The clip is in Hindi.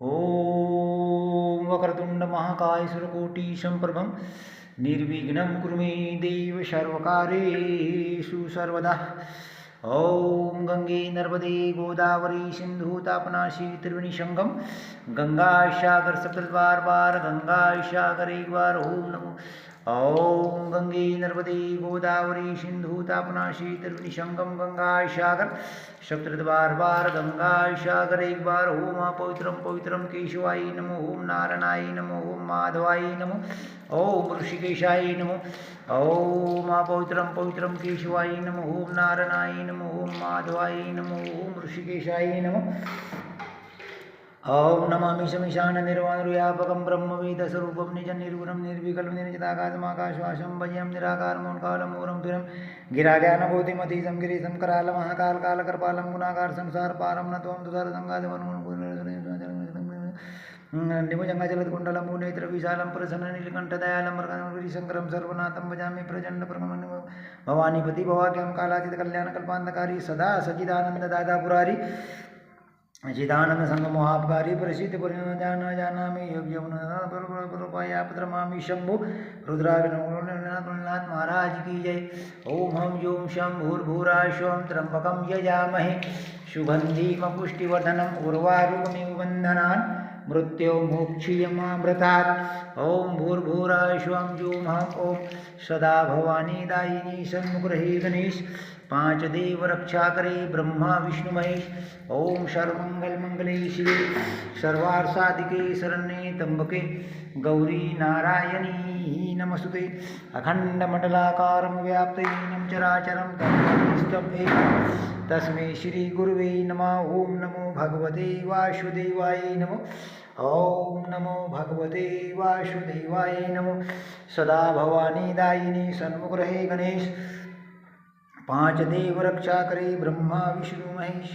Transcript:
ॐ वक्रतुण्ड महाकाय सुरकोटि संप्रभं निर्विघ्नं कुरु मे देव सर्वकार्येषु सर्वदा। ॐ गंगे नर्मदे गोदावरी सिंधु तापनाशी त्रिवेणी संगम गंगा सागर सप्तद्वार बार गंगा सागर एक बार ओम नमो। ॐ गंगे नर्मदे गोदावरी सिंधु तापनाशी त्रिवेणी संगम गंगा सागर सप्तद्वार बार गंगा सागर एक बार ओम पवित्रम पवित्रम केशवाय नमो ओम नारायणाय नमो ओम माधवाय नमो ओम ऋषिकेशाय नमो ओम पवित्रम पवित्रम केशवाय नमो ओम नारायणाय नमो ओम माधवाय नमो ओम ऋषिकेशाय नमो। ओम नमामि शमीशान निर्वाणव्यापकं ब्रह्मवेदस्वरूपं निजं निर्गुणं निर्विकल्पं निर्जिताकाशमाकाशवासं भजं निराकारमूलकालमूलं तुरं गिराज्ञानबोधिमतीसं गिरीशं करालमहाकालकालकर्पालं गुणाकार संसारपारं नत्वं निमजङ्गजलत्कुण्डलं नेत्रविशालं प्रसन्ननीलकण्ठदयालं मृगशङ्करं सर्वनाथं भजामि प्रचण्डप्रगमनं भवानीपति भवाख्यं कालातीतकल्याणकल्पान्तकारी सदा सच्चिदानन्ददाता पुरारी चिदानंद संगमोहापकारी प्रसिद्ध परिजान जानामि योग्यपत्रमामि शंभु रुद्राविनाथ महाराज की जय। ओम हम यों शं भूर्भुवस्सुवं त्र्यंबकं यजामहे सुगंधिं पुष्टिवर्धनम् उर्वारुकमिव बन्धनान् मृत्योर्मुक्षीयमामृतात्। ओम भूर्भुवस्सुवं जुं हम ओम सदा भवानी दायिनी सन्मुख गणेश पांच देव रक्षा करे ब्रह्मा विष्णु महेश। ओम सर्वमंगल मंगले शिवे सर्वार्थसाधिके शरण्ये त्र्यंबके गौरी नारायणी नमस्तुते। अखंडमंडलाकारं व्याप्तं चराचरं तस्मै श्री गुरुवे नमः। ओम नमो भगवते वासुदेवाय नमो ओम नमो भगवते वासुदेवाय नमो। सदा भवानी दायिनी सन्मुख रहे गणेश पांच देव रक्षा करे ब्रह्मा विष्णु महेश।